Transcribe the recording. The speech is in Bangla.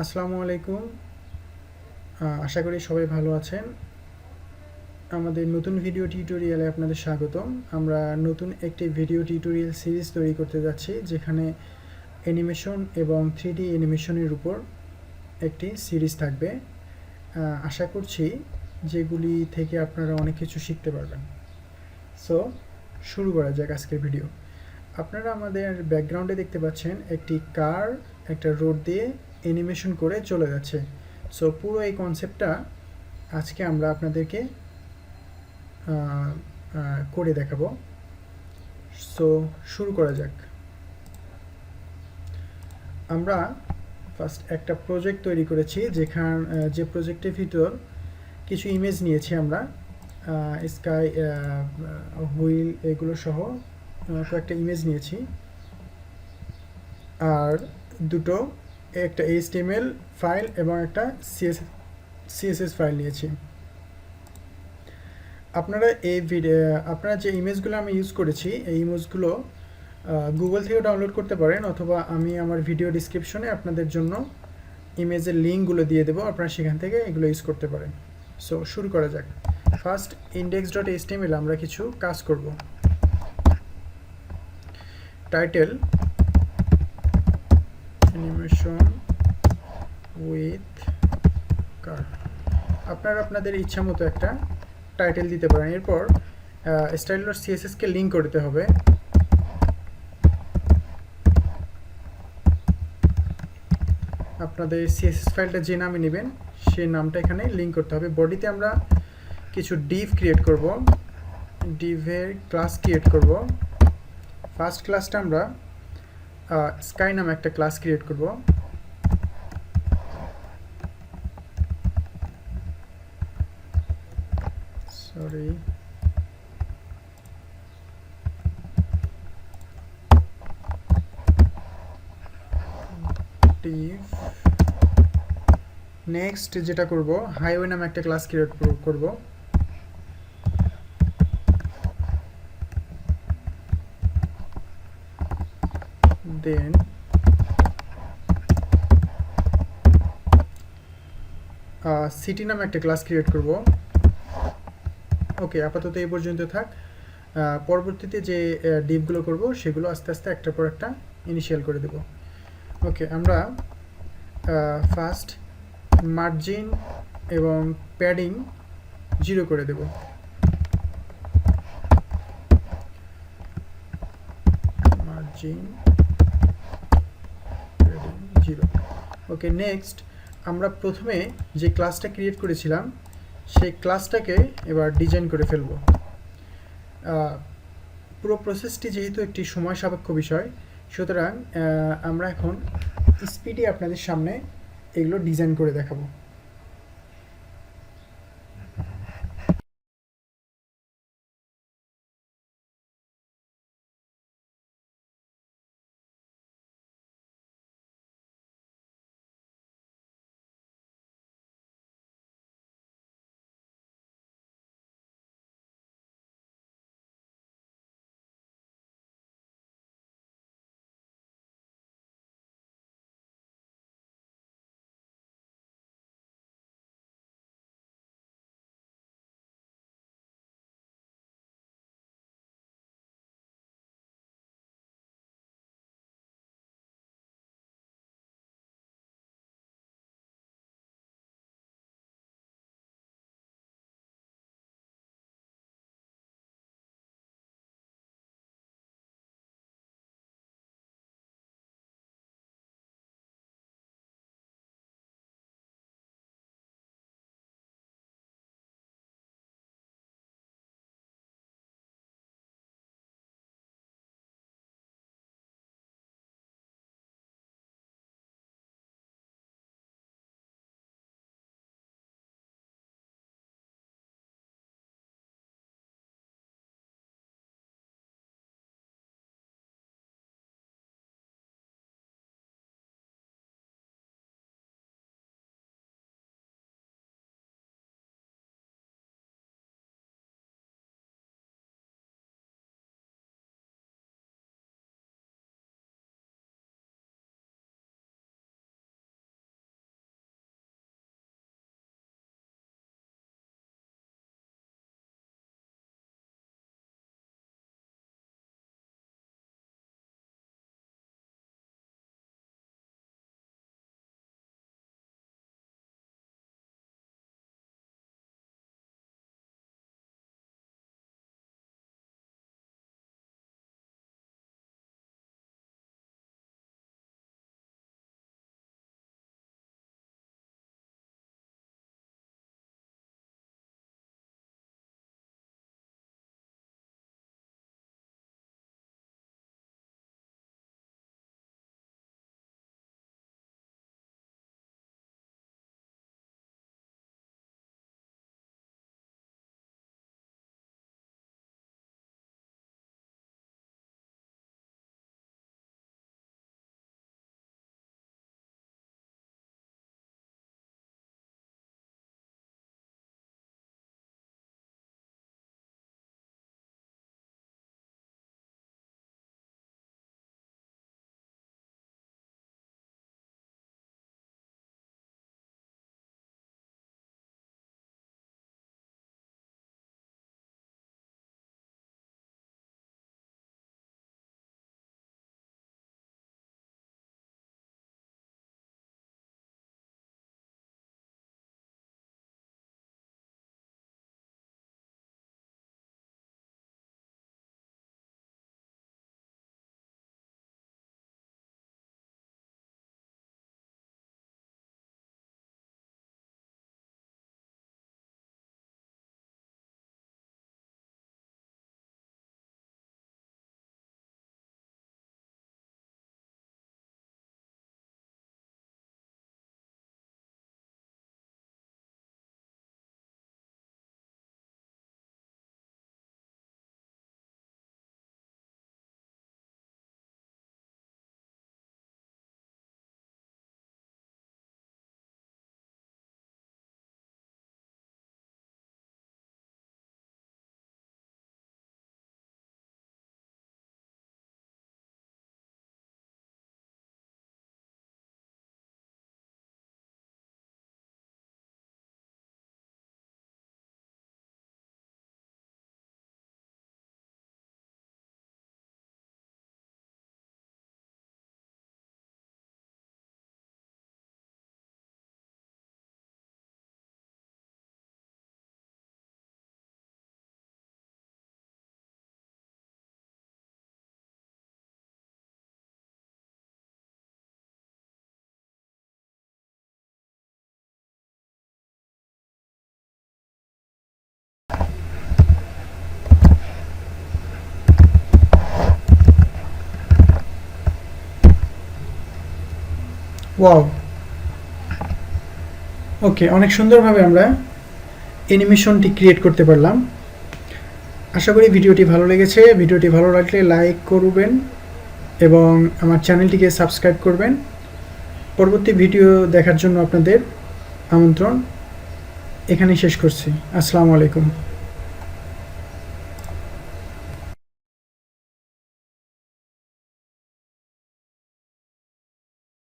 আসসালামু আলাইকুম। আশা করি সবাই ভালো আছেন। আমাদের নতুন ভিডিও টিউটোরিয়ালে আপনাদের স্বাগতম। আমরা নতুন একটি ভিডিও টিউটোরিয়াল সিরিজ তৈরি করতে যাচ্ছি, যেখানে অ্যানিমেশন এবং 3D অ্যানিমেশনের উপর একটি সিরিজ থাকবে। আশা করছি যেগুলি থেকে আপনারা অনেক কিছু শিখতে পারবেন। সো শুরু করা যাক আজকের ভিডিও। আপনারা আমাদের ব্যাকগ্রাউন্ডে দেখতে পাচ্ছেন একটি কার একটা রোড দিয়ে অ্যানিমেশন করে চলে যাচ্ছে। সো পুরো এই কনসেপ্টটা আজকে আমরা আপনাদেরকে করে দেখাবো। সো শুরু করা যাক। আমরা ফার্স্ট একটা প্রজেক্ট তৈরি করেছি, যে প্রজেক্টের ভিতর কিছু ইমেজ নিয়েছি আমরা, স্কাই, হুইল, এগুলো সহ কয়েকটা ইমেজ নিয়েছি, আর দুটো একটা HTML ফাইল এবং একটা CSS ফাইল নিয়েছি। আপনারা যে ইমেজগুলো আমি ইউজ করেছি, এই ইমেজগুলো গুগল থেকেও ডাউনলোড করতে পারেন, অথবা আমি আমার ভিডিও ডিসক্রিপশনে আপনাদের জন্য ইমেজের লিঙ্কগুলো দিয়ে দেবো, আপনারা সেখান থেকে এগুলো ইউজ করতে পারেন। সো শুরু করা যাক। ফার্স্ট index.html আমরা কিছু কাজ করব। টাইটেল অ্যানিমেশন উইথ কার। আপনারা আপনাদের ইচ্ছা মতো একটা টাইটেল দিতে পারেন। এরপর style.css-কে লিঙ্ক করতে হবে। আপনাদের CSS ফাইলটা যে নামে নেবেন সেই নামটা এখানে লিঙ্ক করতে হবে। বডিতে আমরা কিছু ডিভ ক্রিয়েট করব, ডিভের ক্লাস ক্রিয়েট করব। ফার্স্ট ক্লাসটা আমরা স্কাই নামে একটা ক্লাস ক্রিয়েট করব। Sorry, Depp. নেক্সট যেটা করব, হাইওয়ে নামে একটা ক্লাস ক্রিয়েট করব। দেন সিটি নামে একটা ক্লাস ক্রিয়েট করব। ওকে, আপাতত এই পর্যন্ত থাক। পরবর্তীতে যে ডিভগুলো করব সেগুলো আস্তে আস্তে একটার পর একটা ইনিশিয়াল করে দেব। ওকে, আমরা ফার্স্ট মার্জিন এবং প্যাডিং 0 করে দেব। Margin padding 0। ওকে, নেক্সট আমরা প্রথমে যে ক্লাসটা ক্রিয়েট করেছিলাম সেই ক্লাসটাকে এবার ডিজাইন করে ফেলব। পুরো প্রসেসটি যেহেতু একটি সময় সাপেক্ষ বিষয়, সুতরাং আমরা এখন স্পিডে আপনাদের সামনে এগুলো ডিজাইন করে দেখাবো। ওয়াও, ওকে, অনেক সুন্দরভাবে আমরা অ্যানিমেশনটি ক্রিয়েট করতে পারলাম। আশা করি ভিডিওটি ভালো লেগেছে। ভিডিওটি ভালো লাগলে লাইক করবেন এবং আমার চ্যানেলটিকে সাবস্ক্রাইব করবেন। পরবর্তী ভিডিও দেখার জন্য আপনাদের আমন্ত্রণ। এখানেই শেষ করছি। আসসালামু আলাইকুম।